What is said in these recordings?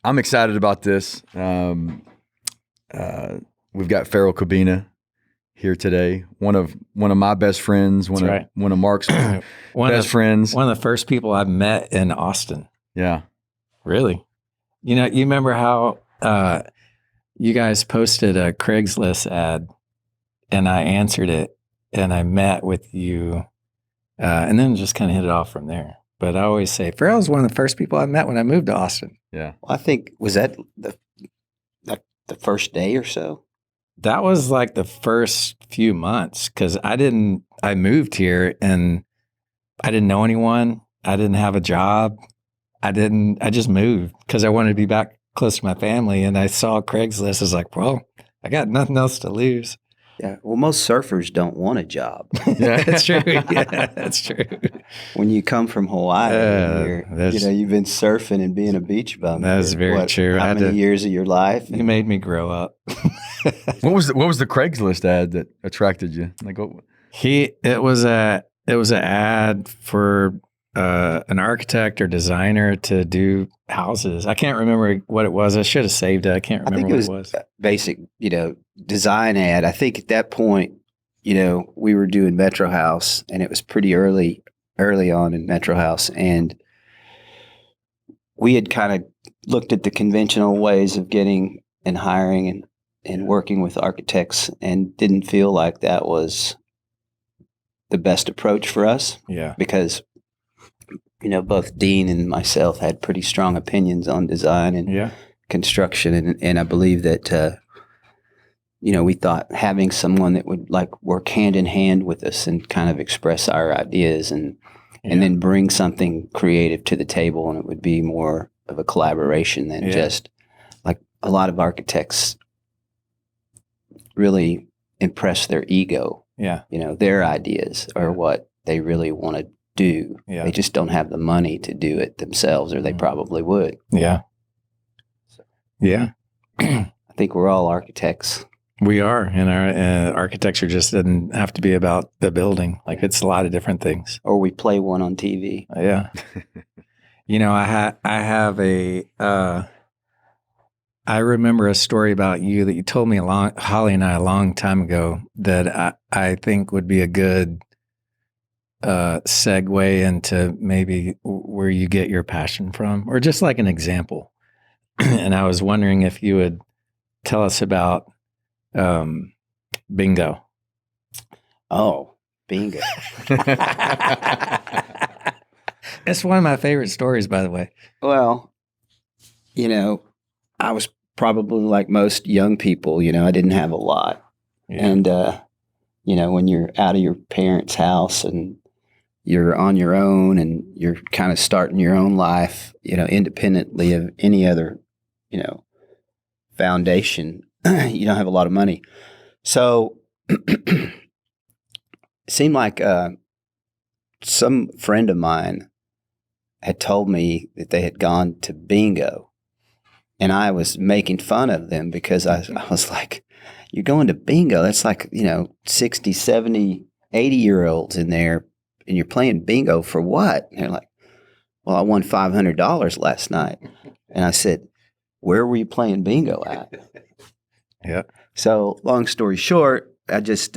I'm excited about this. We've got Farrell Kubena here today. One of my best friends. One of Mark's best friends. One of the first people I met in Austin. Yeah, really. You remember how you guys posted a Craigslist ad, and I answered it, and I met with you, and then just kind of hit it off from there. But I always say Farrell was one of the first people I met when I moved to Austin. Yeah, well, I think was that the first day or so. That was like the first few months because I moved here and I didn't know anyone. I didn't have a job. I just moved because I wanted to be back close to my family. And I saw Craigslist. I was like, well, I got nothing else to lose. Yeah. Well, most surfers don't want a job. Yeah, that's true. Yeah, that's true. When you come from Hawaii, you've been surfing and being a beach bum. That's very true. How many years of your life? You made me grow up. What was the Craigslist ad that attracted you? Like, it was an ad for an architect or designer to do houses. I can't remember what it was. I should have saved it. I can't remember what it was. Basic, design ad. I think at that point, we were doing Metro House, and it was pretty early on in Metro House, and we had kind of looked at the conventional ways of getting and hiring and working with architects, and didn't feel like that was the best approach for us. Yeah, because both Dean and myself had pretty strong opinions on design and construction, and I believe that we thought having someone that would work hand in hand with us and kind of express our ideas and then bring something creative to the table, and it would be more of a collaboration than just like a lot of architects really impress their ego. Yeah. Their ideas are what they really want to do. Yeah. They just don't have the money to do it themselves, or they probably would. Yeah. Yeah. I think we're all architects. We are, and our architecture just doesn't have to be about the building. Like, it's a lot of different things. Or we play one on TV. Yeah. I have a. I remember a story about you that you told me Holly and I a long time ago that I think would be a good segue into maybe where you get your passion from, or just like an example. And I was wondering if you would tell us about bingo. Oh, bingo. It's one of my favorite stories, by the way. Well, I was probably like most young people, I didn't have a lot. Yeah. And, when you're out of your parents' house and you're on your own and you're kind of starting your own life, independently of any other, foundation, you don't have a lot of money. So it seemed like some friend of mine had told me that they had gone to bingo. And I was making fun of them because I was like, you're going to bingo. That's like, 60, 70, 80-year-olds in there, and you're playing bingo for what? And they're like, well, I won $500 last night. And I said, where were you playing bingo at? Yeah. So long story short, I just,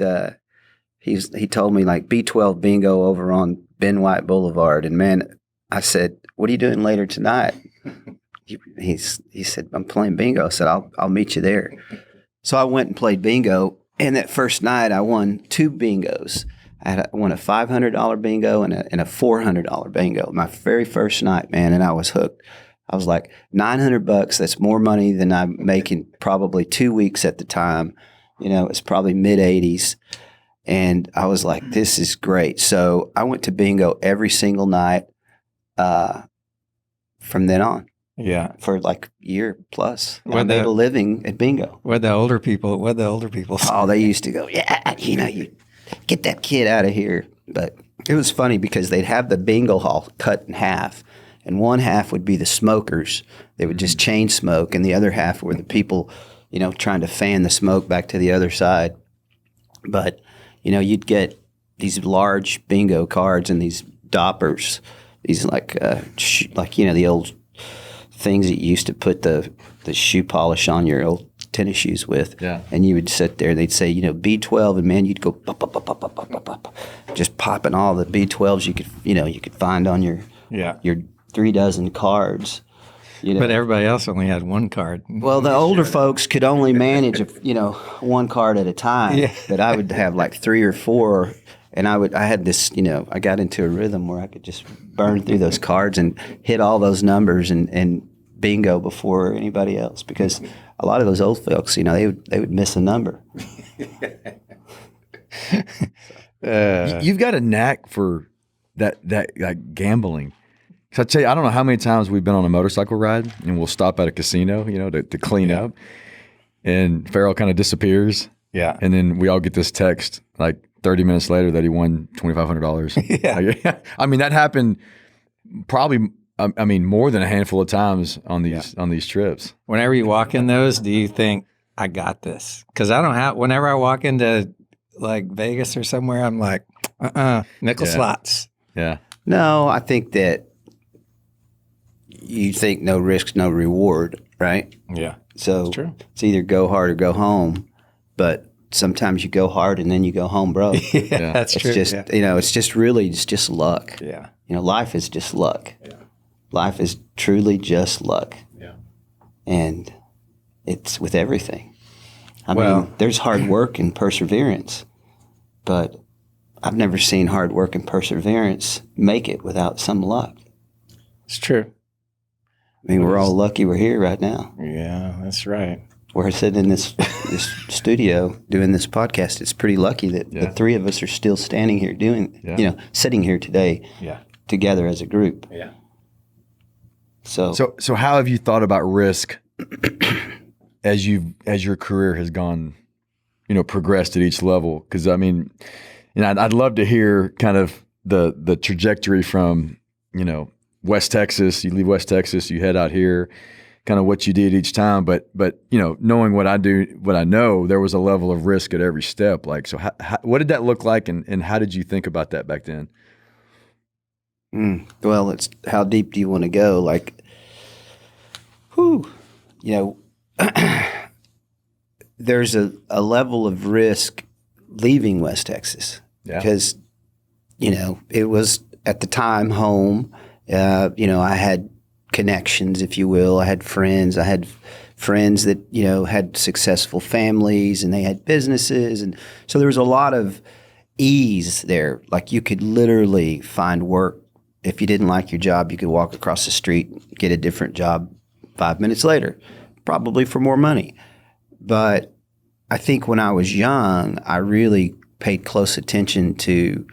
he told me like B12 bingo over on Ben White Boulevard. And man, I said, what are you doing later tonight? He said, I'm playing bingo. I said, I'll meet you there. So I went and played bingo. And that first night I won 2 bingos. I won a $500 bingo and a $400 bingo. My very first night, man. And I was hooked. I was like, $900. That's more money than I'm making probably 2 weeks at the time. It's probably mid 80s. And I was like, this is great. So I went to bingo every single night from then on. Yeah. For like a year plus. I made a living at bingo. What the older people say? Oh, they used to go, yeah, you get that kid out of here. But it was funny because they'd have the bingo hall cut in half. And one half would be the smokers. They would just chain smoke. And the other half were the people, trying to fan the smoke back to the other side. But, you'd get these large bingo cards and these doppers, these the old things that you used to put the shoe polish on your old tennis shoes with. Yeah. And you would sit there, they'd say, B12, and man, you'd go pop, pop, pop, pop, pop, pop, pop, just popping all the B12s you could find on your 3 dozen cards. But everybody else only had one card. Well, the older folks could only manage, one card at a time. Yeah. But I would have like 3 or 4, and I had this, I got into a rhythm where I could just burn through those cards and hit all those numbers and bingo before anybody else, because a lot of those old folks, they would miss a number. You've got a knack for that like gambling. So I tell you, I don't know how many times we've been on a motorcycle ride and we'll stop at a casino, to clean up, and Farrell kind of disappears. Yeah. And then we all get this text like 30 minutes later that he won $2,500. Yeah. I mean, that happened probably, more than a handful of times on these trips. Whenever you walk in those, do you think, I got this? Because whenever I walk into like Vegas or somewhere, I'm like, nickel slots. Yeah. No, I think that you think no risk, no reward, right? Yeah. So that's true. It's either go hard or go home, but sometimes you go hard and then you go home broke. Yeah, that's true. It's just, it's just luck. Yeah. Life is just luck. Yeah. Life is truly just luck. Yeah. And it's with everything. I mean, there's hard work and perseverance, but I've never seen hard work and perseverance make it without some luck. It's true. I mean, we're all lucky we're here right now. Yeah, that's right. We're sitting in this studio doing this podcast. It's pretty lucky that the 3 of us are still standing here sitting here today together as a group. Yeah. So how have you thought about risk as your career has gone, progressed at each level? Because I'd love to hear kind of the trajectory from, West Texas. You leave West Texas, you head out here, kind of what you did each time. But knowing what I know, there was a level of risk at every step. Like, so what did that look like, and how did you think about that back then? Well, it's how deep do you want to go? Like, there's a level of risk leaving West Texas because, it was at the time home. I had connections, if you will. I had friends. I had friends that, had successful families and they had businesses. And so there was a lot of ease there. Like, you could literally find work. If you didn't like your job, you could walk across the street, get a different job 5 minutes later, probably for more money. But I think when I was young, I really paid close attention to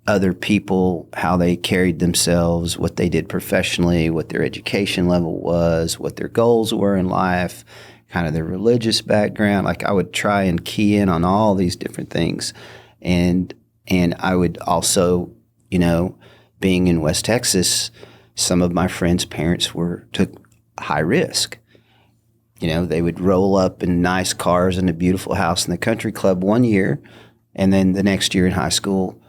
other people, how they carried themselves, what they did professionally, what their education level was, what their goals were in life, kind of their religious background. Like, I would try and key in on all these different things. And I would also, being in West Texas, some of my friends' parents took high risk. They would roll up in nice cars in a beautiful house in the country club one year, and then the next year in high school,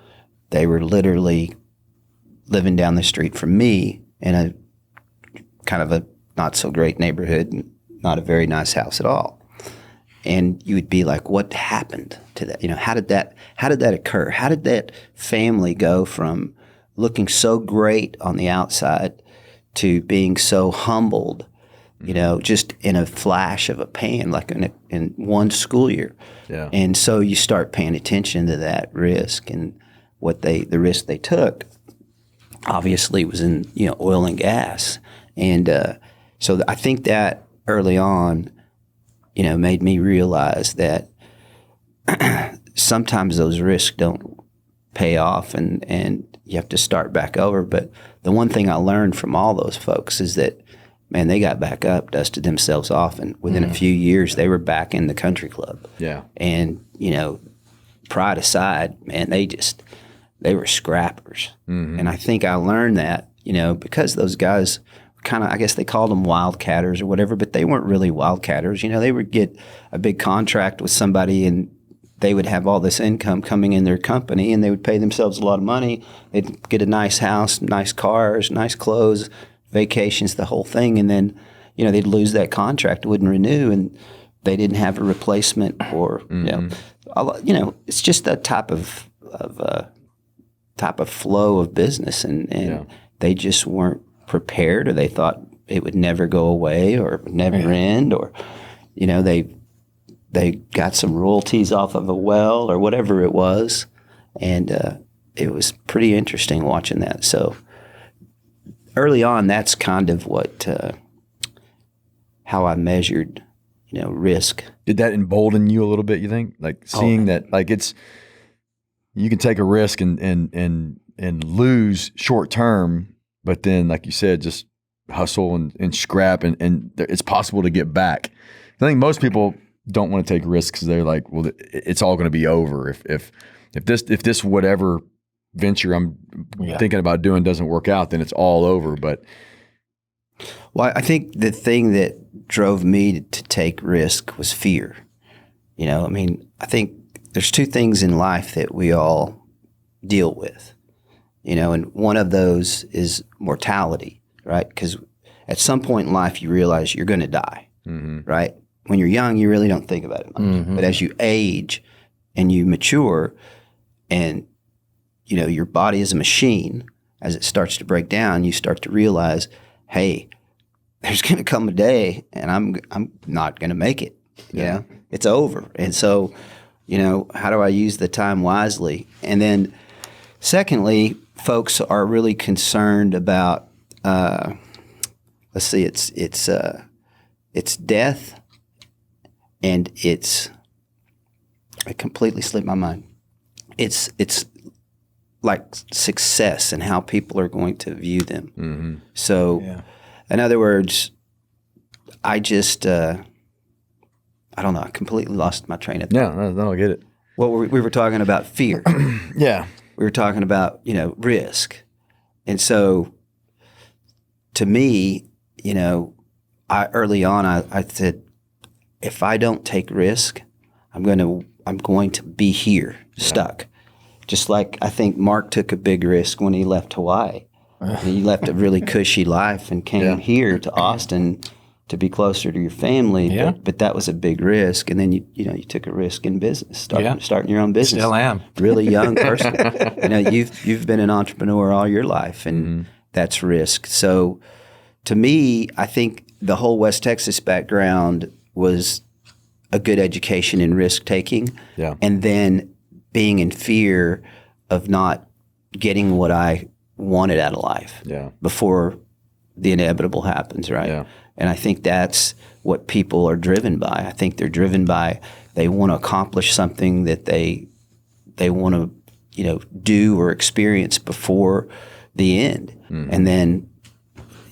they were literally living down the street from me in a kind of a not so great neighborhood, and not a very nice house at all. And you would be like, what happened to that? How did that occur? How did that family go from looking so great on the outside to being so humbled, just in a flash of a pan, like in one school year? Yeah. And so you start paying attention to that risk, and the risk they took obviously was in, oil and gas. And so I think that early on, made me realize that sometimes those risks don't pay off, and you have to start back over. But the one thing I learned from all those folks is that, man, they got back up, dusted themselves off, and within a few years, they were back in the country club. Yeah. And, pride aside, man, they were scrappers. Mm-hmm. And I think I learned that, because those guys kind of, I guess they called them wildcatters or whatever, but they weren't really wildcatters. They would get a big contract with somebody, and they would have all this income coming in their company, and they would pay themselves a lot of money. They'd get a nice house, nice cars, nice clothes, vacations, the whole thing. And then, they'd lose that contract, wouldn't renew, and they didn't have a replacement or, it's just that type of flow of business. And they just weren't prepared, or they thought it would never go away or would never end, or, they got some royalties off of a well or whatever it was. And it was pretty interesting watching that. So early on, that's kind of what how I measured, risk. Did that embolden you a little bit, you think? Like seeing that, like you can take a risk and lose short term, but then, like you said, just hustle and scrap, and it's possible to get back. I think most people don't want to take risks because they're like, well, it's all going to be over if this whatever venture I'm thinking about doing doesn't work out, then it's all over. But I think the thing that drove me to take risk was fear. I think there's two things in life that we all deal with, and one of those is mortality, right? Because at some point in life, you realize you're going to die, right? When you're young, you really don't think about it much. But as you age and you mature, and your body is a machine, as it starts to break down, you start to realize, hey, there's going to come a day, and I'm not going to make it. It's over. And so, how do I use the time wisely? And then, secondly, folks are really concerned about, it's death. And it completely slipped my mind. It's like success and how people are going to view them. So, in other words, I just, I don't know. I completely lost my train of thought. No, I get it. Well, we were talking about fear. Yeah. We were talking about, risk. And so, to me, early on, I said, if I don't take risk, I'm going to be here, stuck. Just like I think Mark took a big risk when he left Hawaii. He left a really cushy life and came here to Austin to be closer to your family. Yeah. But that was a big risk. And then you took a risk in business, starting your own business. Still am. Really young person. You've been an entrepreneur all your life, and that's risk. So to me, I think the whole West Texas background was a good education in risk taking. Yeah. And then being in fear of not getting what I wanted out of life before the inevitable happens, right? Yeah. And I think that's what people are driven by. I think they're driven by, they want to accomplish something that they want to, do or experience before the end. And then,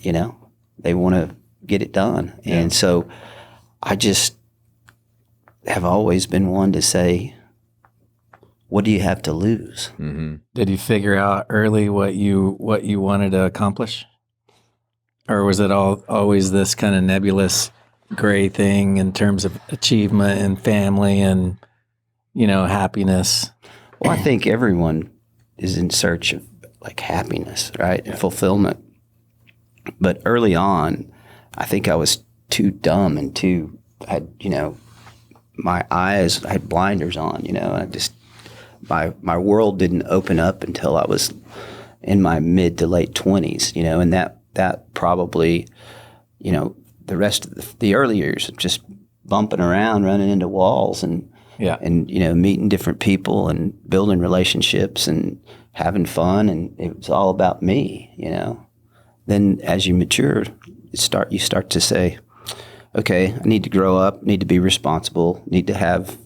they want to get it done. Yeah. And so I just have always been one to say, what do you have to lose? Did you figure out early what you wanted to accomplish? Or was it always this kind of nebulous gray thing in terms of achievement and family and, happiness? Well, I think everyone is in search of like happiness, right? And fulfillment. But early on, I think I was too dumb and my eyes, I had blinders on, I just, my world didn't open up until I was in my mid to late 20s, and that probably, the rest of the early years of just bumping around, running into walls and meeting different people and building relationships and having fun. And it was all about me, Then as you mature, you start to say, okay, I need to grow up, need to be responsible, need to have,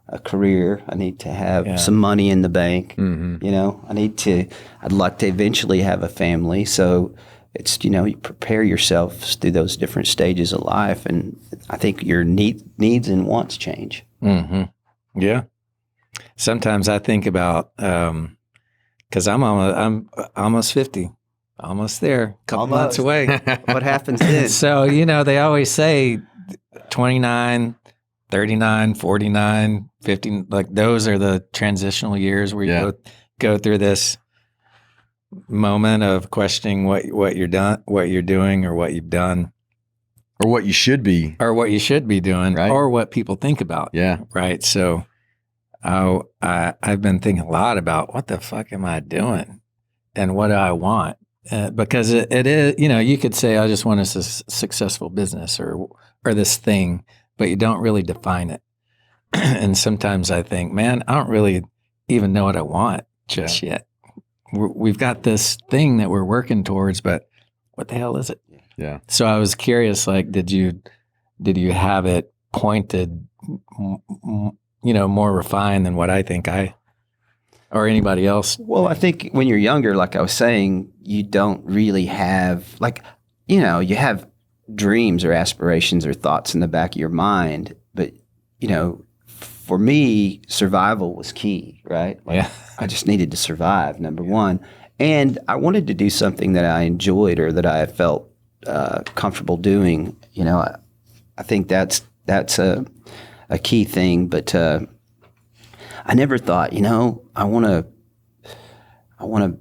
a career. I need to have some money in the bank. I'd like to eventually have a family. So it's, you prepare yourself through those different stages of life. And I think your needs and wants change. Yeah. Sometimes I think about, cause I'm almost 50. Almost there, a couple months away. What happens then? So, they always say 29, 39, 49, 50, like those are the transitional years where you go through this moment of questioning what you're doing, or what you've done, or what you should be, or what you should be doing, right? Or what people think about? Yeah, right. So, I've been thinking a lot about what the fuck am I doing, and what do I want? Because it is, you could say I just want a successful business or this thing, but you don't really define it. And sometimes I think, man, I don't really even know what I want just yet. We've got this thing that we're working towards, but what the hell is it? Yeah. So I was curious, like, did you have it pointed, more refined than what I think or anybody else? Well, I think when you're younger, like I was saying, you don't really have, like, you have dreams or aspirations or thoughts in the back of your mind. But, for me, survival was key, right? Like, Yeah. I just needed to survive, number one. And I wanted to do something that I enjoyed or that I felt comfortable doing. I think that's a key thing. But I never thought, I want to,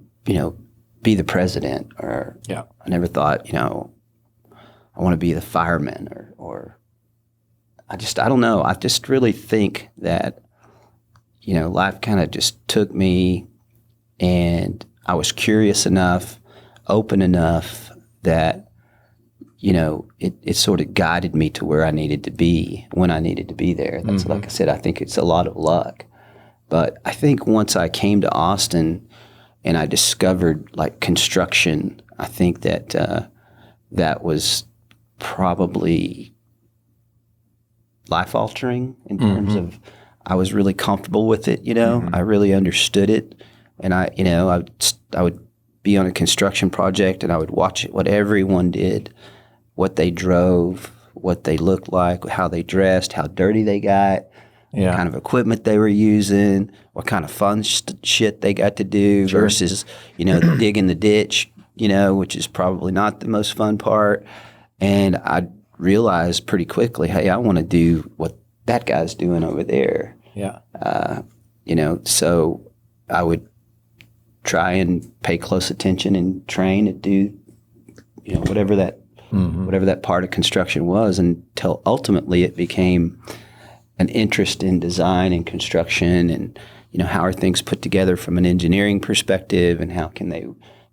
be the president, or I never thought, I want to be the fireman, or I don't know. I just really think that, life kind of just took me, and I was curious enough, open enough that, it sort of guided me to where I needed to be when I needed to be there. That's like I said, I think it's a lot of luck. But I think once I came to Austin and I discovered like construction, I think that that was probably life altering in terms of I was really comfortable with it. I really understood it, and I would be on a construction project and I would watch what everyone did, what they drove, what they looked like, how they dressed, how dirty they got. Yeah. What kind of equipment they were using, what kind of fun shit they got to do versus, digging the ditch, which is probably not the most fun part. And I realized pretty quickly, hey, I want to do what that guy's doing over there. Yeah. So I would try and pay close attention and train and do, whatever that part of construction was, until ultimately it became an interest in design and construction, and how are things put together from an engineering perspective, and how can they,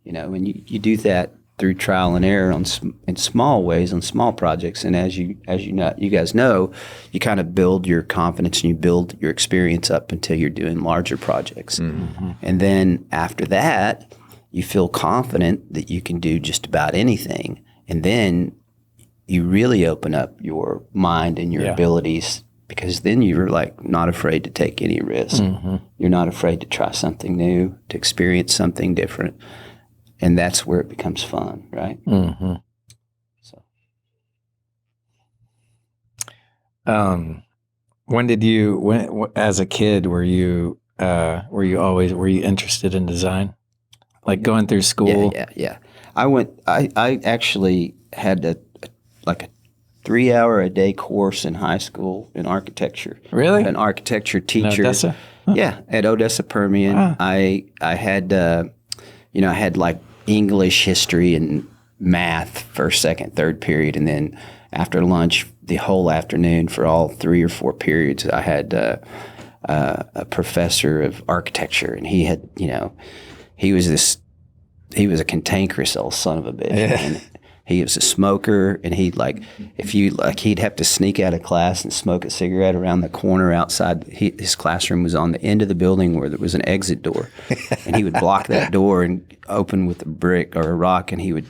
and you do that through trial and error in small ways on small projects, and as you guys know, you kind of build your confidence and you build your experience up until you're doing larger projects, and then after that, you feel confident that you can do just about anything, and then you really open up your mind and your abilities. Because then you're like not afraid to take any risk. You're not afraid to try something new, to experience something different, and that's where it becomes fun, right? So, when as a kid were you interested in design, like going through school? Yeah. I actually had a 3-hour-a-day course in high school in architecture. Really? An architecture teacher. In Odessa? Huh. Yeah, at Odessa Permian. Wow. I had I had like English, history, and math first, second, third period, and then after lunch, the whole afternoon for all 3 or 4 periods, I had a professor of architecture, and he had he was a cantankerous old son of a bitch. Yeah. And he was a smoker, and he'd he'd have to sneak out of class and smoke a cigarette around the corner outside. His classroom was on the end of the building where there was an exit door, and he would block that door and open with a brick or a rock, and he would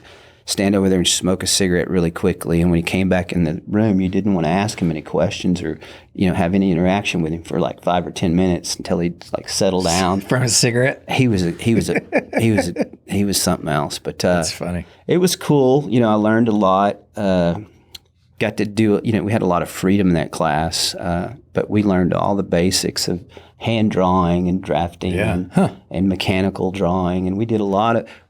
stand over there and smoke a cigarette really quickly. And when he came back in the room, you didn't want to ask him any questions or have any interaction with him for like 5 or 10 minutes until he'd like settle down From a cigarette? He was something else. But That's funny. It was cool. I learned a lot. Got to do it. We had a lot of freedom in that class, but we learned all the basics of hand drawing and drafting and mechanical drawing. And we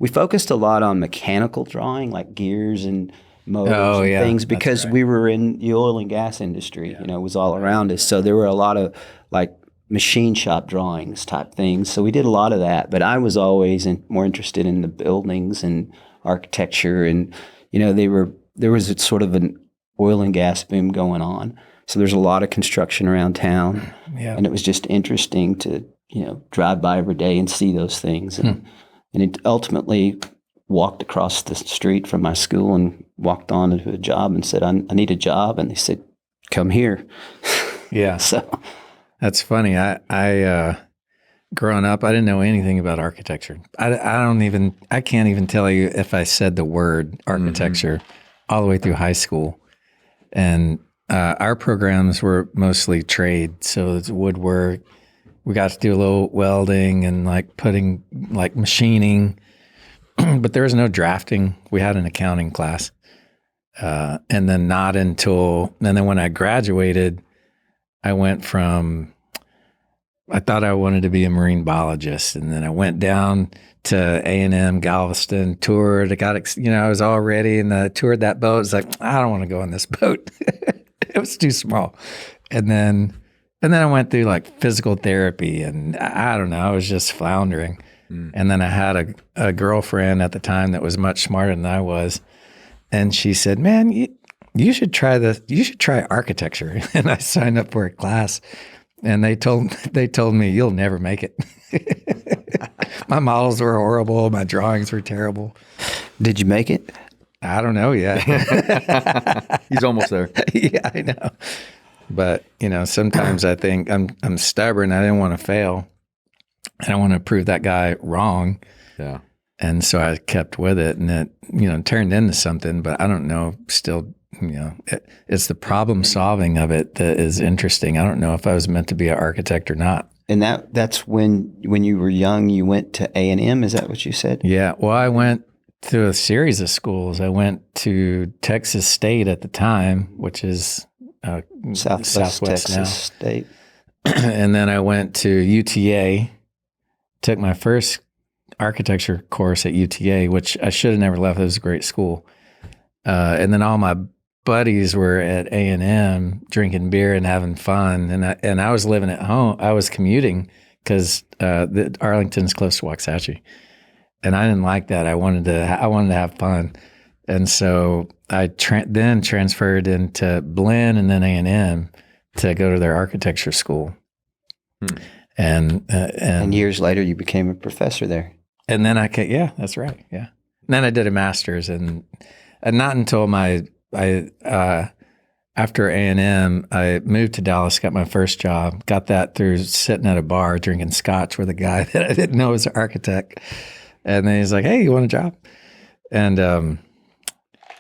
focused a lot on mechanical drawing, like gears and motors and things, because we were in the oil and gas industry, it was all around us. So there were a lot of like machine shop drawings type things. So we did a lot of that. But I was always more interested in the buildings and architecture, and there was sort of an oil and gas boom going on. So there's a lot of construction around town, and it was just interesting to drive by every day and see those things. And it ultimately walked across the street from my school and walked on to a job and said, I need a job. And they said, come here. Yeah. So that's funny. I growing up, I didn't know anything about architecture. I can't even tell you if I said the word architecture all the way through high school. And our programs were mostly trade. So it's woodwork. We got to do a little welding and machining, but there was no drafting. We had an accounting class. And then when I graduated, I thought I wanted to be a marine biologist. And then I went down to A&M Galveston, toured. I was all ready, and I toured that boat. It's like, I don't want to go on this boat. It was too small. And then I went through physical therapy, and I don't know, I was just floundering. And then I had a girlfriend at the time that was much smarter than I was. And she said, man, you should try this. You should try architecture. And I signed up for a class, and they told me, you'll never make it. My models were horrible. My drawings were terrible. Did you make it? I don't know yet. He's almost there. Yeah, I know. But, sometimes I think I'm stubborn. I didn't want to fail. I don't want to prove that guy wrong. Yeah. And so I kept with it, and it, turned into something, but I don't know still, it's the problem solving of it that is interesting. I don't know if I was meant to be an architect or not. And that's when you were young, you went to A&M. Is that what you said? Yeah. Well, I went through a series of schools. I went to Texas State at the time, which is Southwest Texas now. State. And then I went to UTA, took my first architecture course at UTA, which I should have never left. It was a great school. And then all my buddies were at A&M drinking beer and having fun. And I was living at home. I was commuting because Arlington's close to Waxahachie. And I didn't like that. I wanted to have fun. And so I then transferred into Blinn and then A&M to go to their architecture school. And years later, you became a professor there. And then yeah, that's right. Yeah. And then I did a master's, and not until after A&M, I moved to Dallas, got my first job, got that through sitting at a bar drinking scotch with a guy that I didn't know was an architect. And then he's like, hey, you want a job? And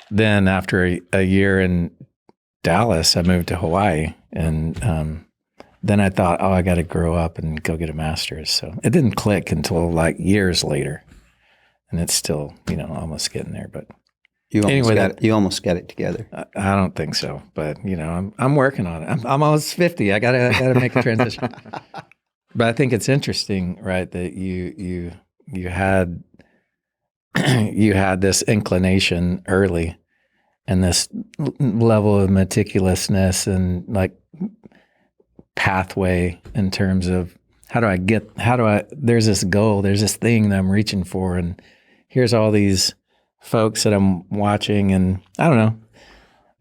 then after a year in Dallas, I moved to Hawaii. And then I thought, I got to grow up and go get a master's. So it didn't click until years later. And it's still, almost getting there. But you almost got it together. I don't think so. But, I'm working on it. I'm almost 50. I gotta make a transition. But I think it's interesting, right, that you had this inclination early, and this level of meticulousness and pathway in terms of there's this goal, there's this thing that I'm reaching for, and here's all these folks that I'm watching, and I don't know,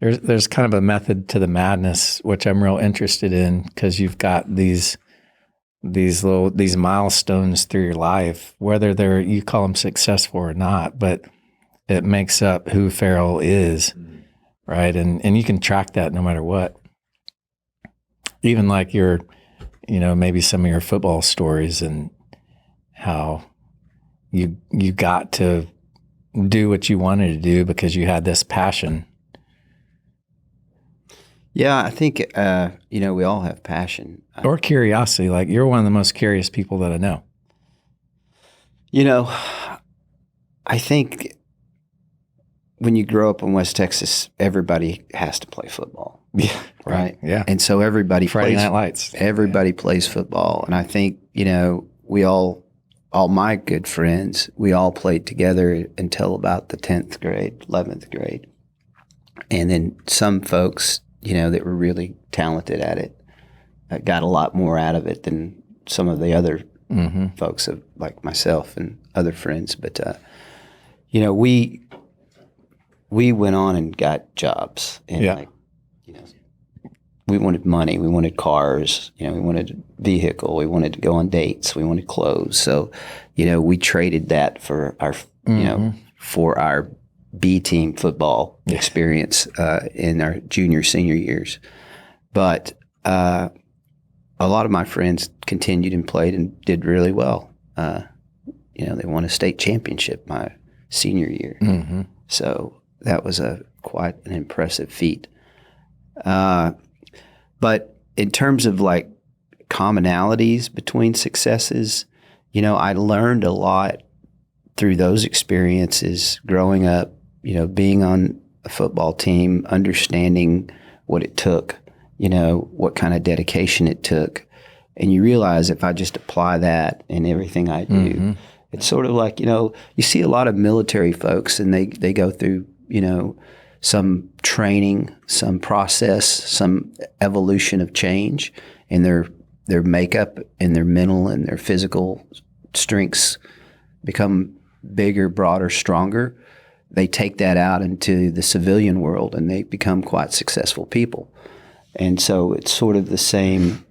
there's kind of a method to the madness, which I'm real interested in, because you've got these milestones through your life, whether you call them successful or not, but it makes up who Farrell is, right? And you can track that no matter what. Even your, maybe some of your football stories and how you got to do what you wanted to do because you had this passion. Yeah, I think, we all have passion. Or curiosity. You're one of the most curious people that I know. I think when you grow up in West Texas, everybody has to play football. Yeah. Right? Yeah. And so everybody Friday plays. Night Lights. Everybody plays football. And I think, we all my good friends, we all played together until about the 10th grade, 11th grade. And then some folks, that were really talented at it, got a lot more out of it than some of the other folks like myself and other friends. But, we went on and got jobs and we wanted money, we wanted cars, we wanted a vehicle, we wanted to go on dates, we wanted clothes. So, we traded that for our, for our B team football experience in our junior, senior years. But a lot of my friends continued and played and did really well. They won a state championship my senior year. So that was quite an impressive feat. But in terms of like commonalities between successes, I learned a lot through those experiences growing up, being on a football team, understanding what it took, what kind of dedication it took. And you realize if I just apply that in everything I do, it's sort of like, you see a lot of military folks and they go through, some training, some process, some evolution of change in their makeup and their mental and their physical strengths become bigger, broader, stronger. They take that out into the civilian world and they become quite successful people. And so it's sort of the same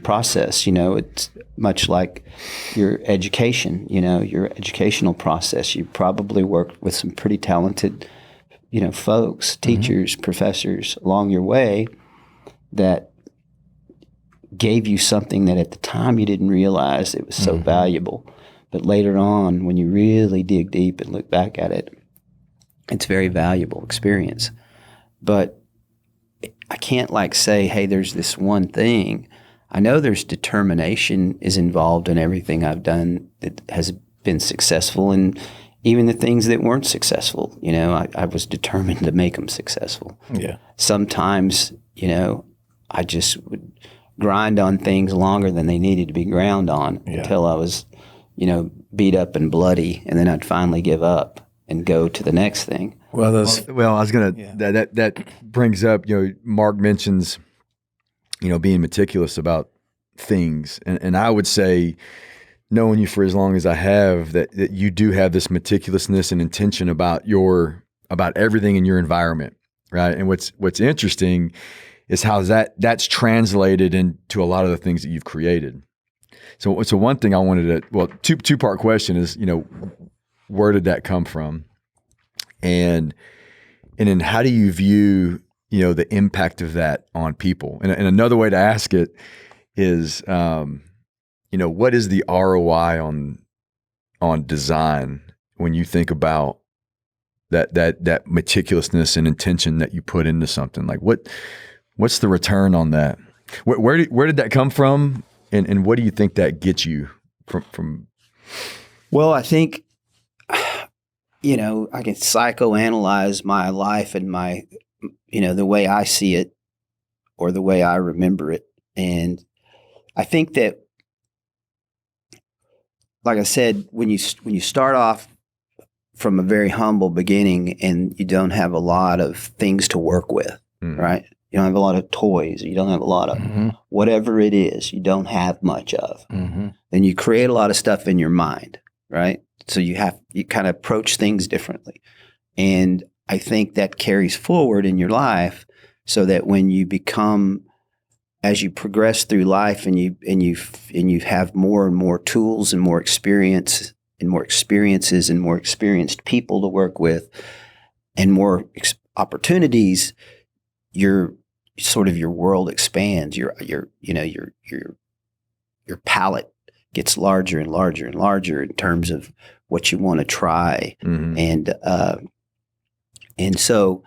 process, it's much like your education, your educational process. You probably worked with some pretty talented, folks, teachers, professors along your way that gave you something that at the time you didn't realize it was so valuable. But later on, when you really dig deep and look back at it, it's a very valuable experience. But I can't say, hey, there's this one thing. I know there's determination is involved in everything I've done that has been successful, and even the things that weren't successful. I was determined to make them successful. Yeah. Sometimes, I just would grind on things longer than they needed to be ground on until I was, beat up and bloody, and then I'd finally give up and go to the next thing. Well, I was gonna that brings up, Mark mentions, being meticulous about things, and I would say, knowing you for as long as I have, that you do have this meticulousness and intention about everything in your environment, right? And what's interesting is how that's translated into a lot of the things that you've created. So one thing I wanted to, two-part question is, where did that come from? And then how do you view, the impact of that on people? And another way to ask it is, what is the ROI on design when you think about that meticulousness and intention that you put into something? Like what's the return on that? Where did that come from? And what do you think that gets you from? Well, I think, I can psychoanalyze my life and my, the way I see it or the way I remember it. And I think that, like I said, when you start off from a very humble beginning and you don't have a lot of things to work with, right? You don't have a lot of toys. You don't have a lot of whatever it is. You don't have much of. Then you create a lot of stuff in your mind, right? So you kind of approach things differently, and I think that carries forward in your life, so that when you become, as you progress through life, and you have more and more tools and more experience and more experiences and more experienced people to work with, and more opportunities, your world expands. Your palette gets larger and larger and larger in terms of what you want to try. And so,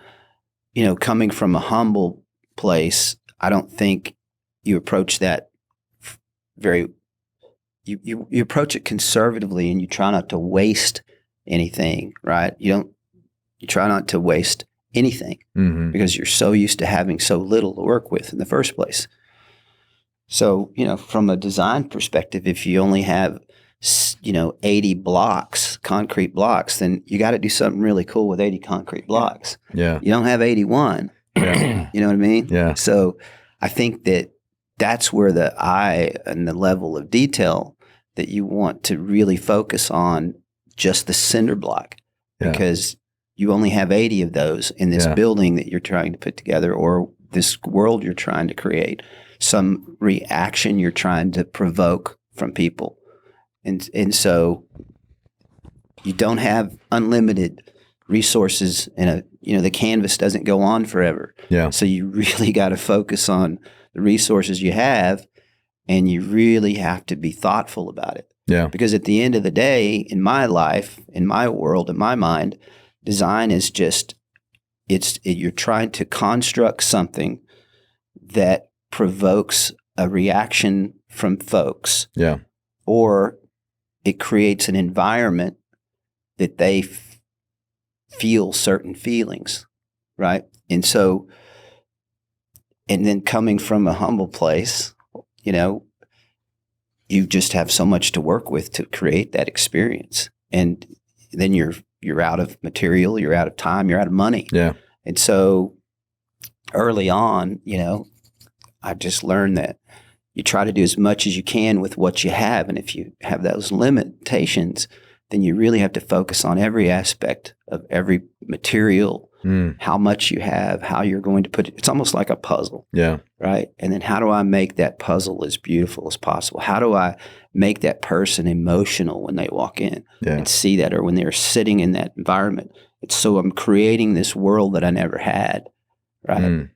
coming from a humble place, I don't think you approach that you approach it conservatively, and you try not to waste anything, right? You try not to waste anything because you're so used to having so little to work with in the first place. So, from a design perspective, if you only have, 80 blocks, concrete blocks, then you got to do something really cool with 80 concrete blocks. Yeah. You don't have 81. Yeah. You know what I mean? Yeah. So I think that that's where the eye and the level of detail that you want to really focus on just the cinder block, because you only have 80 of those in this building that you're trying to put together, or this world you're trying to create, some reaction you're trying to provoke from people. And so you don't have unlimited resources, and the canvas doesn't go on forever. Yeah. So you really got to focus on the resources you have, and you really have to be thoughtful about it. Yeah. Because at the end of the day, in my life, in my world, in my mind, design is just, you're trying to construct something that provokes a reaction from folks. Yeah. Or it creates an environment that they feel certain feelings, right? And so, and then coming from a humble place, you just have so much to work with to create that experience. And then you're out of material, you're out of time, you're out of money. Yeah. And so early on, I just learned that you try to do as much as you can with what you have. And if you have those limitations, then you really have to focus on every aspect of every material, how much you have, how you're going to put it. It's almost like a puzzle. Yeah. Right. And then how do I make that puzzle as beautiful as possible? How do I make that person emotional when they walk in and see that, or when they're sitting in that environment? So I'm creating this world that I never had, right?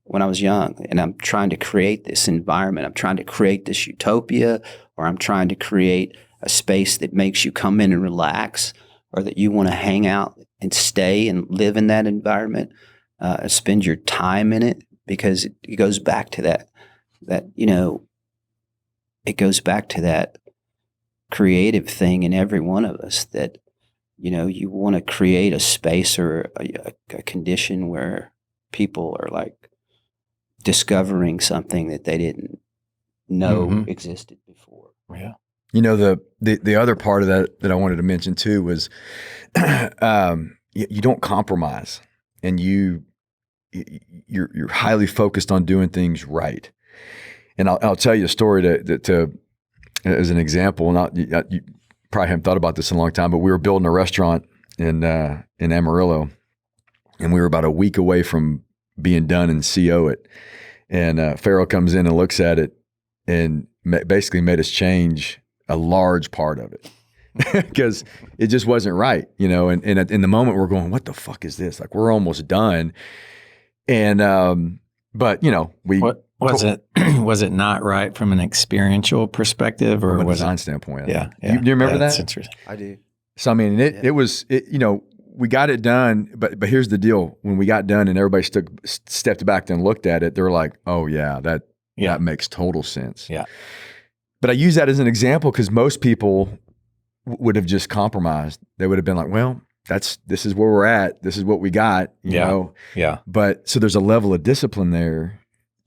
When I was young, and I'm trying to create this environment. I'm trying to create this utopia, or I'm trying to create a space that makes you come in and relax, or that you want to hang out and stay and live in that environment, spend your time in it, because it goes back to that it goes back to that creative thing in every one of us, that, you want to create a space or a condition where people are like discovering something that they didn't know existed before. Yeah. The other part of that I wanted to mention too was you don't compromise, and you're highly focused on doing things right. And I'll tell you a story to as an example. You probably haven't thought about this in a long time, but we were building a restaurant in Amarillo, and we were about a week away from being done and CO it. And Farrell comes in and looks at it and basically made us change a large part of it because it just wasn't right, and in the moment we're going, what the fuck is this? Like, we're almost done. And, but what was it? Was it not right from an experiential perspective, or from a was design it? standpoint? Yeah. Do you remember that? That's interesting. I do. So, I mean, it was, we got it done, but here's the deal. When we got done and everybody stepped back and looked at it, they were like, oh yeah, that makes total sense. Yeah. But I use that as an example because most people would have just compromised. They would have been like, well, this is where we're at. This is what we got, you know? Yeah. But so there's a level of discipline there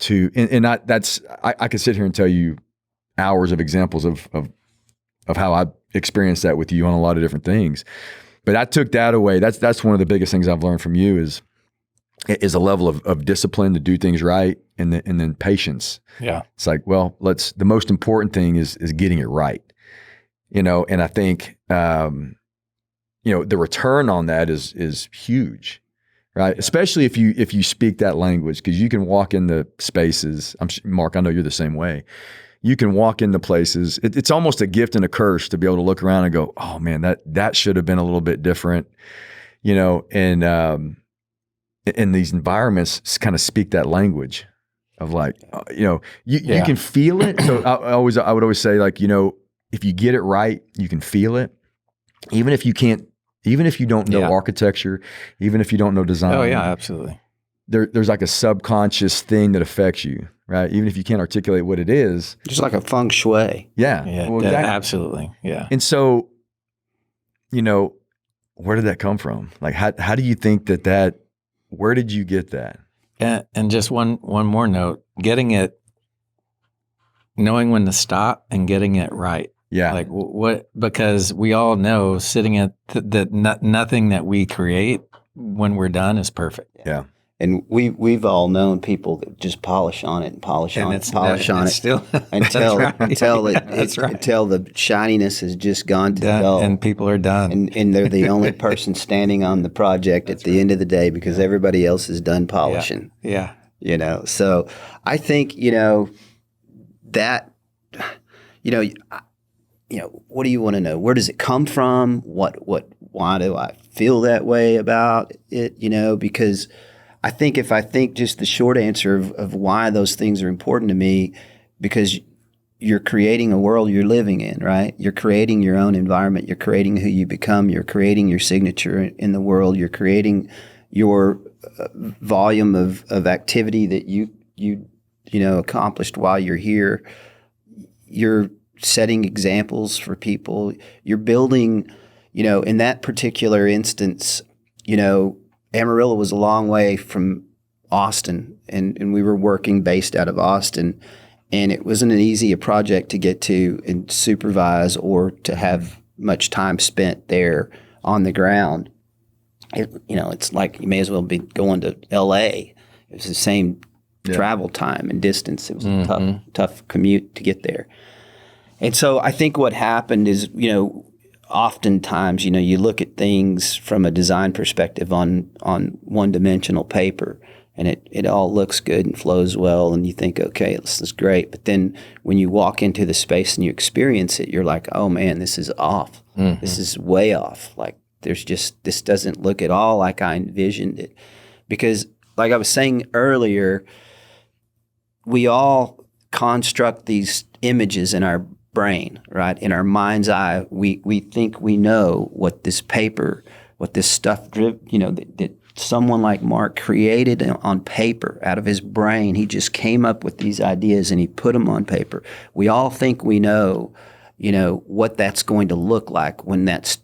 I could sit here and tell you hours of examples of how I experienced that with you on a lot of different things. But I took that away. That's one of the biggest things I've learned from you is a level of discipline to do things right, and then patience. Yeah. It's like, well, the most important thing is getting it right. And I think the return on that is huge. Right. Yeah. Especially if you speak that language, because you can walk into spaces. Mark, I know you're the same way. You can walk into places. It's almost a gift and a curse to be able to look around and go, oh man, that should have been a little bit different, and in these environments kind of speak that language of like, you can feel it. So I would always say, like, if you get it right, you can feel it. Even if you don't know architecture, even if you don't know design. Oh yeah, absolutely. There's like a subconscious thing that affects you, right? Even if you can't articulate what it is. Just like a feng shui. Yeah. Yeah, well, absolutely. Yeah. And so, where did that come from? Like, how do you think where did you get that? And just one more note, knowing when to stop and getting it right. Yeah. Like because we all know sitting at that nothing that we create when we're done is perfect. Yeah. And we've all known people that just polish on it and polish on it, polish on it still until That's right. until the shininess has just gone to dull, and people are done. and they're the only person standing on the project at the end of the day because everybody else is done polishing. Yeah. So I think that what do you want to know? Where does it come from? Why do I feel that way about it? Because I think if I think just the short answer of why those things are important to me, because you're creating a world you're living in, right? You're creating your own environment. You're creating who you become. You're creating your signature in the world. You're creating your volume of activity that you accomplished while you're here. You're setting examples for people. You're building, in that particular instance, Amarillo was a long way from Austin, and we were working based out of Austin, and it wasn't an easy a project to get to and supervise or to have much time spent there on the ground. It's like you may as well be going to L.A. It was the same travel time and distance. It was a tough commute to get there. And so I think what happened is, oftentimes, you look at things from a design perspective on one-dimensional paper, and it all looks good and flows well, and you think, okay, this is great. But then when you walk into the space and you experience it, you're like, oh man, this is off. Mm-hmm. This is way off. Like this doesn't look at all like I envisioned it. Because like I was saying earlier, we all construct these images in our brain, right? In our mind's eye, we think we know what this paper, what this stuff, that someone like Mark created on paper out of his brain. He just came up with these ideas and he put them on paper. We all think we know, what that's going to look like when that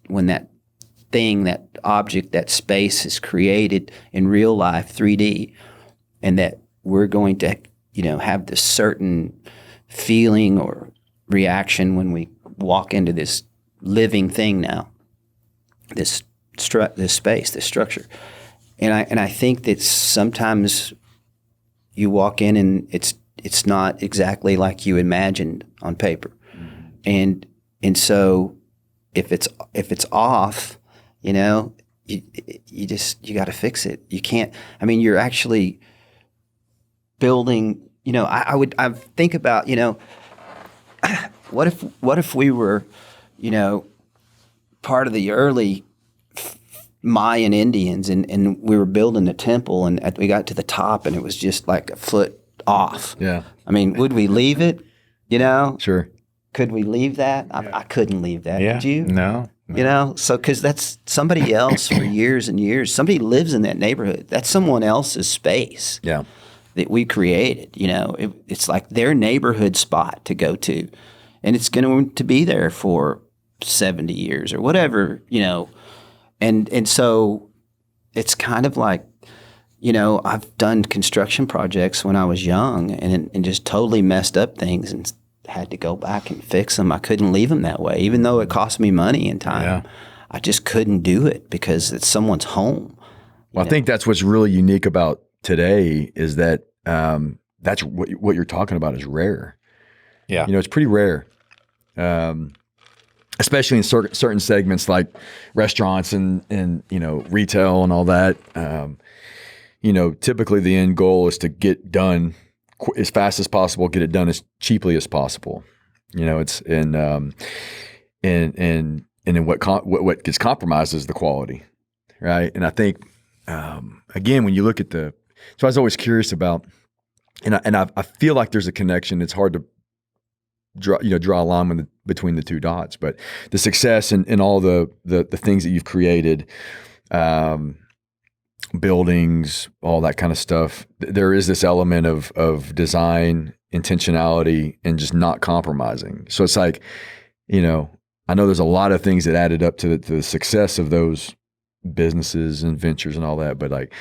thing, that object, that space is created in real life, 3D, and that we're going to, have this certain feeling or reaction when we walk into this living thing now, this space, this structure. And I think that sometimes you walk in and it's not exactly like you imagined on paper. Mm-hmm. And so if it's off, you got to fix it. You can't, you're actually building, I think about, what if we were, part of the early Mayan Indians and we were building a temple and we got to the top and it was just like a foot off. Yeah. Would we leave it? Sure. Could we leave that? I couldn't leave that. Yeah. Did you? No. So because that's somebody else for years and years. Somebody lives in that neighborhood. That's someone else's space. Yeah. That we created. It's like their neighborhood spot to go to, and it's going to be there for 70 years or whatever. And so it's kind of like, I've done construction projects when I was young and just totally messed up things and had to go back and fix them. I couldn't leave them that way, even though it cost me money and time. Yeah. I just couldn't do it because it's someone's home. Well, I think that's what's really unique about today is that that's what you're talking about is rare. Yeah. It's pretty rare. Especially in certain segments like restaurants and retail and all that. Typically the end goal is to get done as fast as possible, get it done as cheaply as possible. It's and then what gets compromised is the quality, right? And I think again, when you look at so I was always curious about, and I feel like there's a connection. It's hard to draw a line between the two dots, but the success and all the things that you've created, buildings, all that kind of stuff. There is this element of design, intentionality, and just not compromising. So it's like, I know there's a lot of things that added up to the success of those businesses and ventures and all that, but like,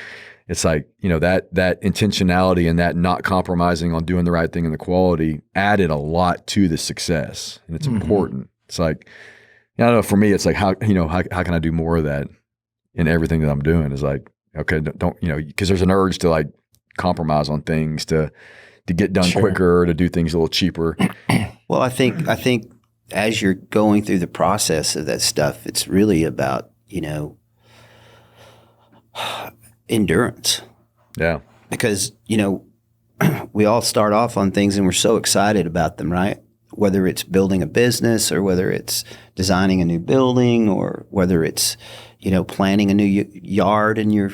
it's like, that intentionality and that not compromising on doing the right thing and the quality added a lot to the success, and it's important. It's like, I don't know, for me, it's like, how can I do more of that in everything that I'm doing? Is like, Okay, don't because there's an urge to like compromise on things to get done Sure. quicker, to do things a little cheaper. Well, I think as you're going through the process of that stuff, it's really about, endurance. Yeah. Because, we all start off on things and we're so excited about them, right? Whether it's building a business or whether it's designing a new building or whether it's, planting a new yard in your,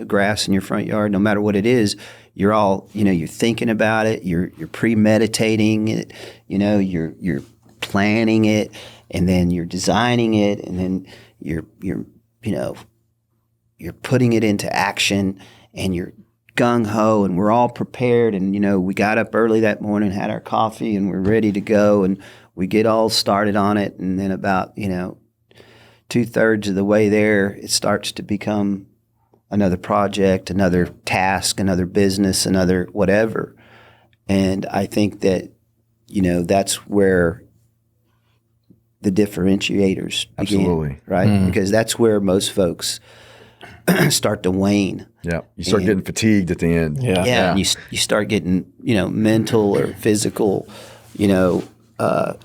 grass in your front yard, no matter what it is, you're all, you're thinking about it, you're premeditating it, you're planning it, and then you're designing it, and then you're putting it into action, and you're gung ho, and we're all prepared, and we got up early that morning, had our coffee, and we're ready to go, and we get all started on it, and then about 2/3 of the way there, it starts to become another project, another task, another business, another whatever. And I think that, that's where the differentiators begin, Absolutely. right? Because that's where most folks start to wane. Yeah. You start getting fatigued at the end. Yeah. And you start getting, mental or physical,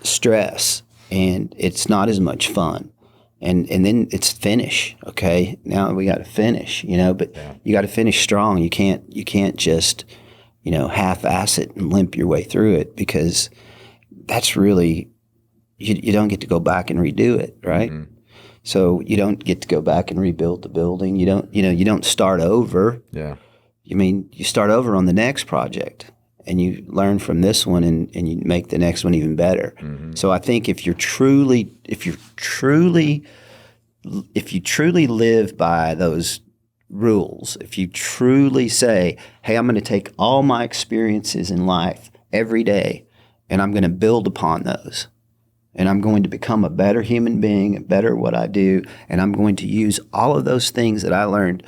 stress, and it's not as much fun. And then it's finish. Okay, now we got to finish. But you got to finish strong. You can't just half-ass it and limp your way through it, because that's really you don't get to go back and redo it, right? Mm-hmm. So you don't get to go back and rebuild the building. You don't start over. Yeah. You start over on the next project, and you learn from this one, and you make the next one even better. Mm-hmm. So I think if you truly live by those rules, if you truly say, hey, I'm going to take all my experiences in life every day, and I'm going to build upon those, and I'm going to become a better human being, better at what I do, and I'm going to use all of those things that I learned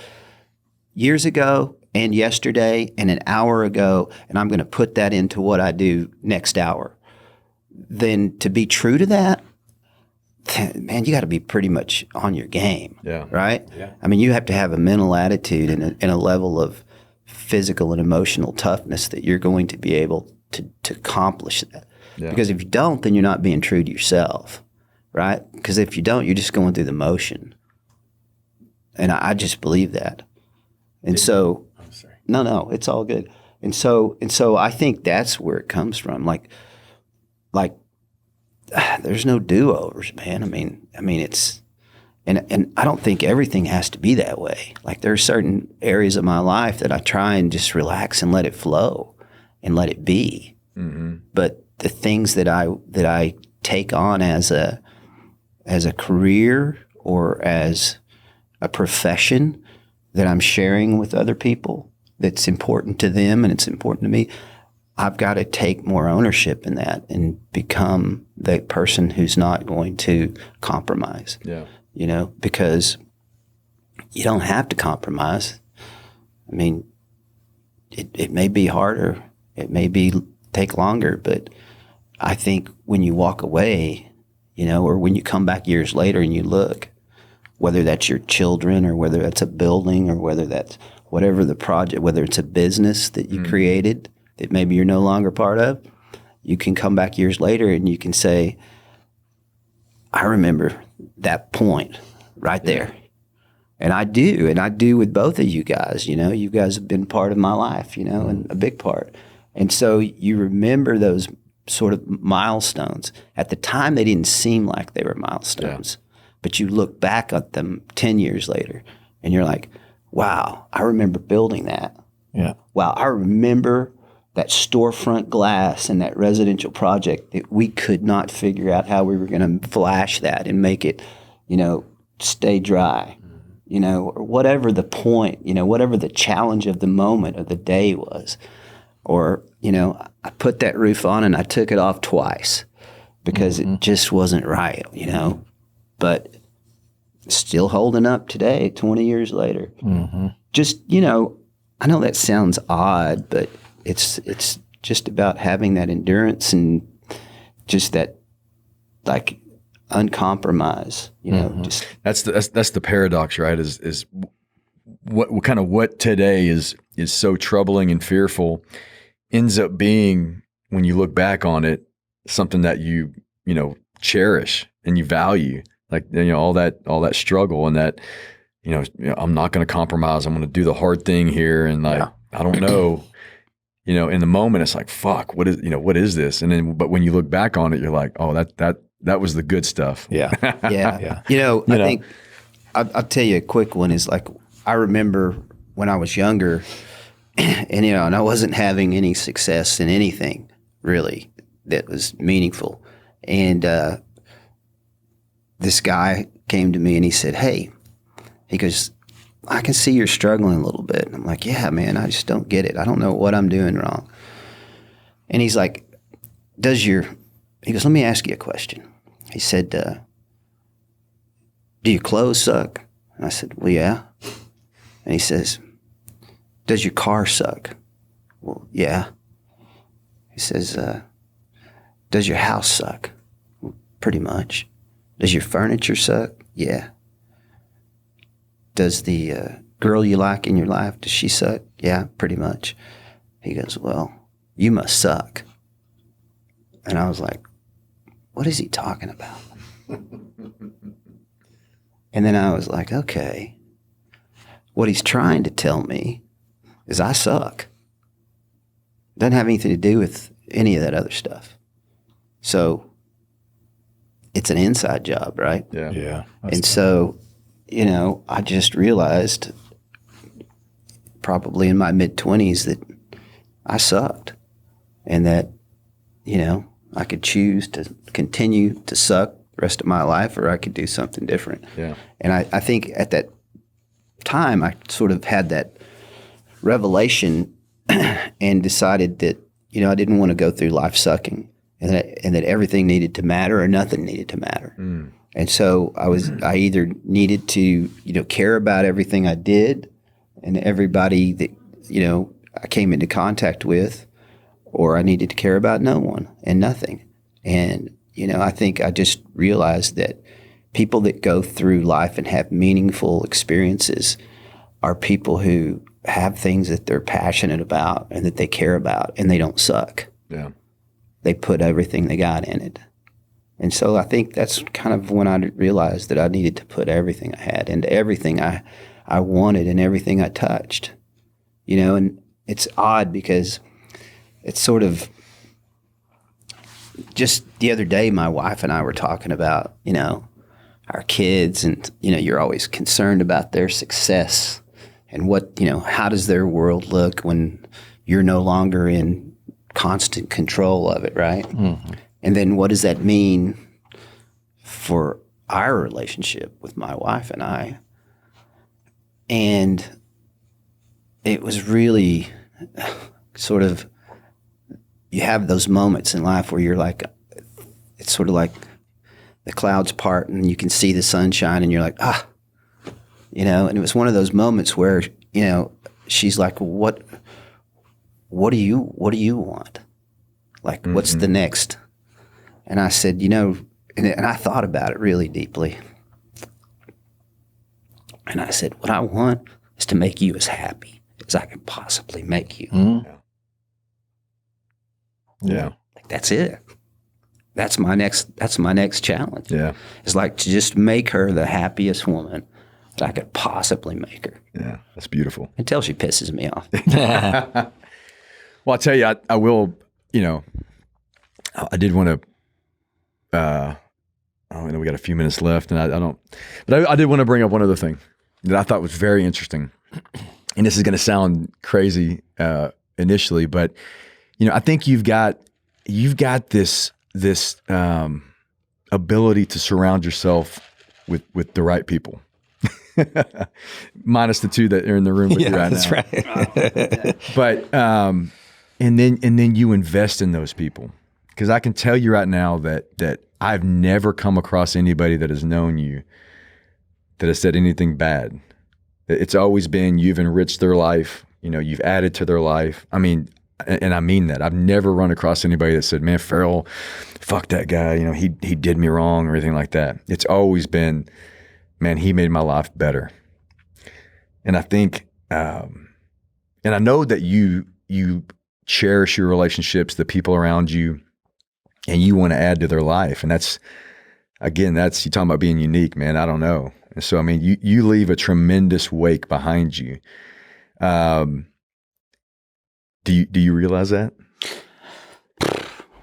years ago and yesterday and an hour ago, and I'm going to put that into what I do next hour. Then to be true to that, man, you got to be pretty much on your game, right? Yeah. You have to have a mental attitude and a level of physical and emotional toughness that you're going to be able to accomplish that. Yeah. Because if you don't, then you're not being true to yourself, right? Because if you don't, you're just going through the motion. And I just believe that. And so, no, it's all good. And so I think that's where it comes from. Like there's no do-overs, man. It's, and I don't think everything has to be that way. Like there are certain areas of my life that I try and just relax and let it flow and let it be. Mm-hmm. But the things that I take on as a career or as a profession that I'm sharing with other people, that's important to them and it's important to me, I've got to take more ownership in that and become the person who's not going to compromise. Yeah. Because you don't have to compromise. It may be harder. It may take longer, but I think when you walk away, or when you come back years later and you look, whether that's your children or whether that's a building or whether that's whatever the project, whether it's a business that you created that maybe you're no longer part of, you can come back years later and you can say, I remember that point right there. And I do with both of you guys. You guys have been part of my life, and a big part. And so you remember those sort of milestones. At the time, they didn't seem like they were milestones, but you look back at them 10 years later and you're like, wow, I remember building that. Yeah. Wow, I remember that storefront glass and that residential project that we could not figure out how we were going to flash that and make it, stay dry, or whatever the point, whatever the challenge of the moment of the day was. Or, I put that roof on and I took it off twice because it just wasn't right, but still holding up today, 20 years later. Mm-hmm. Just, I know that sounds odd, but it's just about having that endurance and just that like uncompromise, just that's the paradox, right? Is what today is so troubling and fearful ends up being, when you look back on it, something that you cherish and you value, like, all that struggle and that, I'm not going to compromise. I'm going to do the hard thing here. And like, I don't know, in the moment it's like, fuck, what is this? And then, but when you look back on it, you're like, oh, that was the good stuff. Yeah. Yeah. I think I'll tell you a quick one is like, I remember when I was younger and, and I wasn't having any success in anything really that was meaningful. And this guy came to me and he said, hey, he goes, I can see you're struggling a little bit. And I'm like, yeah, man, I just don't get it. I don't know what I'm doing wrong. And he's like, he goes, let me ask you a question. He said, do your clothes suck? And I said, well, yeah. And he says, does your car suck? Well, yeah. He says, does your house suck? Well, pretty much. Does your furniture suck? Yeah. Does the girl you like in your life, does she suck? Yeah, pretty much. He goes, well, you must suck. And I was like, what is he talking about? And then I was like, okay, what he's trying to tell me is I suck. Doesn't have anything to do with any of that other stuff. So it's an inside job, right? Yeah. And so, I just realized probably in my mid-20s that I sucked and that, I could choose to continue to suck the rest of my life or I could do something different. Yeah. And I think at that time I sort of had that revelation and decided that, I didn't want to go through life sucking and that everything needed to matter or nothing needed to matter. Mm. And so I either needed to, care about everything I did and everybody that, I came into contact with, or I needed to care about no one and nothing. And, I think I just realized that people that go through life and have meaningful experiences are people who have things that they're passionate about and that they care about and they don't suck. Yeah. They put everything they got in it. And so I think that's kind of when I realized that I needed to put everything I had into everything I wanted and everything I touched. And it's odd because it's sort of just the other day, my wife and I were talking about, our kids and, you're always concerned about their success and what, how does their world look when you're no longer in constant control of it, right? Mm-hmm. And then what does that mean for our relationship with my wife and I? And it was really sort of, you have those moments in life where you're like, it's sort of like the clouds part and you can see the sunshine and you're like, and it was one of those moments where, she's like, what do you want? Like, mm-hmm. What's the next? And I said, and I thought about it really deeply. And I said, what I want is to make you as happy as I can possibly make you. Mm-hmm. Yeah. Like, that's it. That's my next challenge. Yeah. It's like to just make her the happiest woman that I could possibly make her. Yeah. That's beautiful. Until she pisses me off. Well, I'll tell you, I will, I did want to, I know we got a few minutes left and I did want to bring up one other thing that I thought was very interesting. And this is going to sound crazy initially, but I think you've got this ability to surround yourself with the right people, minus the two that are in the room with you right that's now. Right. But and then you invest in those people, because I can tell you right now that I've never come across anybody that has known you that has said anything bad. It's always been you've enriched their life. You've added to their life. I mean. And I mean that. I've never run across anybody that said, man, Farrell, fuck that guy. He did me wrong or anything like that. It's always been, man, he made my life better. And I think, and I know that you cherish your relationships, the people around you, and you want to add to their life. And that's, again, that's, you talking about being unique, man. I don't know. And so, I mean, you leave a tremendous wake behind you. Do you realize that?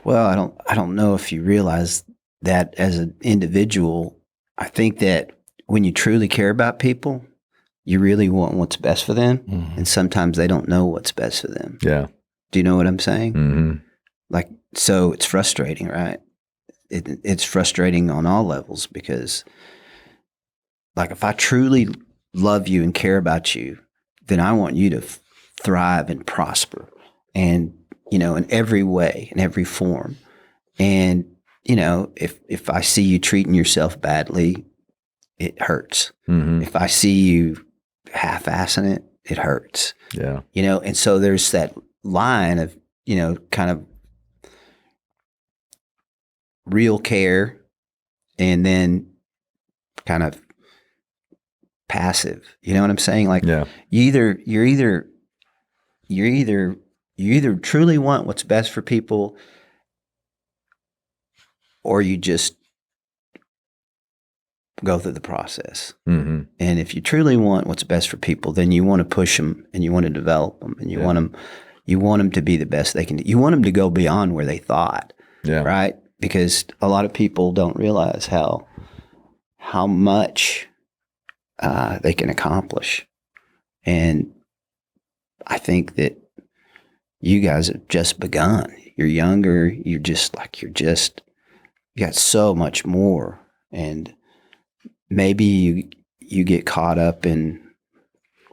Well, I don't know if you realize that as an individual. I think that when you truly care about people, you really want what's best for them. Mm-hmm. And sometimes they don't know what's best for them. Yeah. Do you know what I'm saying? Mm-hmm. Like, so it's frustrating, right? It's frustrating on all levels because, like, if I truly love you and care about you, then I want you to thrive and prosper and, you know, in every way, in every form. And, you know, if I see you treating yourself badly, it hurts. Mm-hmm. If I see you half-assing it, it hurts. Yeah. You know, and so there's that line of, you know, kind of real care and then kind of passive. You know what I'm saying? Like, Yeah. you either truly want what's best for people, or you just go through the process. Mm-hmm. And if you truly want what's best for people, then you want to push them and you want to develop them and you want them to be the best they can do. You want them to go beyond where they thought. Yeah. Right? Because a lot of people don't realize how much they can accomplish. And I think that you guys have just begun. You're younger. You got so much more. And maybe you get caught up in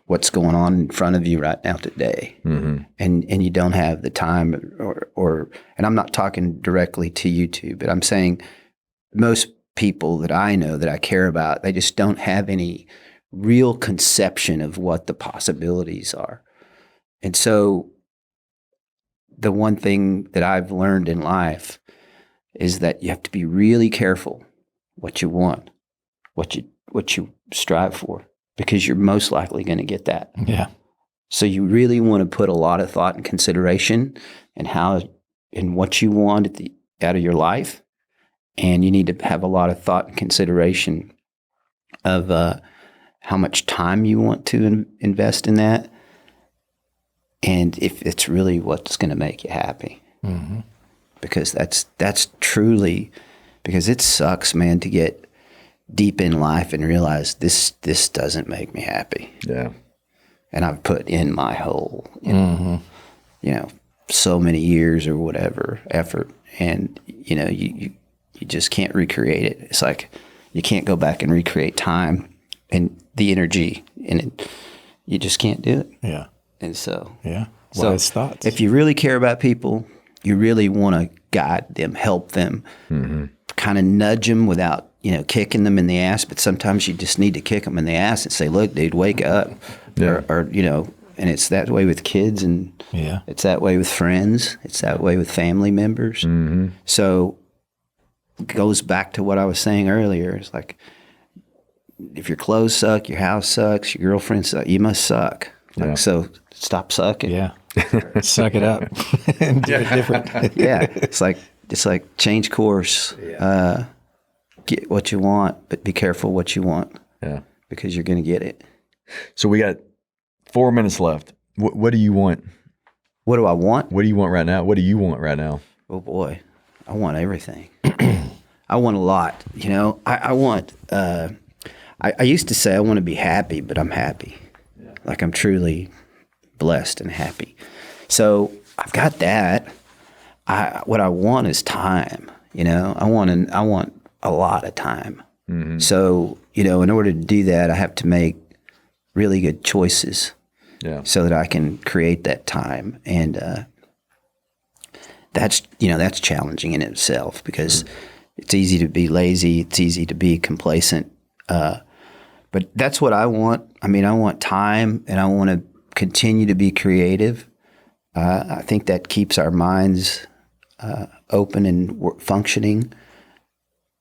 what's going on in front of you right now today. Mm-hmm. And you don't have the time or and I'm not talking directly to you two, but I'm saying most people that I know that I care about, they just don't have any real conception of what the possibilities are. And so the one thing that I've learned in life is that you have to be really careful what you want, what you strive for, because you're most likely going to get that. Yeah. So you really want to put a lot of thought and consideration in what you want out of your life. And you need to have a lot of thought and consideration of how much time you want to invest in that, and if it's really what's going to make you happy. Mm-hmm. Because that's truly, because it sucks, man, to get deep in life and realize this doesn't make me happy. Yeah. And I've put in my whole, so many years or whatever effort, and you just can't recreate it. It's like you can't go back and recreate time and the energy in it. You just can't do it. Yeah. And so, Wise thoughts. if you really care about people, you really want to guide them, help them, Mm-hmm. kind of nudge them without, kicking them in the ass. But sometimes you just need to kick them in the ass and say, look, dude, wake up. Yeah. Or and it's that way with kids, and it's that way with friends. It's that way with family members. Mm-hmm. So it goes back to what I was saying earlier. It's like, if your clothes suck, your house sucks, your girlfriend sucks, you must suck. Yeah. So stop sucking. Yeah. Suck it up and do it different. Yeah. It's like change course. Get what you want, but be careful what you want. Yeah. Because you're going to get it. So we got 4 minutes left. What do you want? What do I want? What do you want right now? What do you want right now? Oh boy, I want everything. I want a lot. I want. I used to say I want to be happy, but I'm happy. Yeah. Like I'm truly blessed and happy. So I've got that. What I want is time. I want a lot of time. Mm-hmm. So in order to do that, I have to make really good choices. Yeah. So that I can create that time, and that's challenging in itself, because it's easy to be lazy, it's easy to be complacent, but that's what I want. I mean, I want time, and I want to continue to be creative. I think that keeps our minds open and functioning,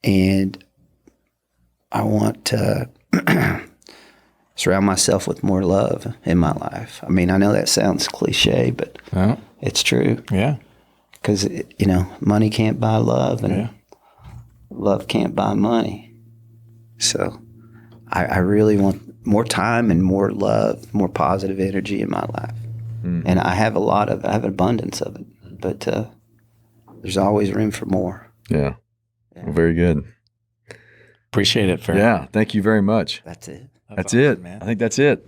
and I want to. surround myself with more love in my life. I mean, I know that sounds cliche, but it's true. Yeah. Because, money can't buy love, and love can't buy money. So I really want more time and more love, more positive energy in my life. And I have I have an abundance of it, but there's always room for more. Yeah. Well, very good. Appreciate it, Farrell. Yeah. Thank you very much. That's it. That's awesome, it, man. I think that's it.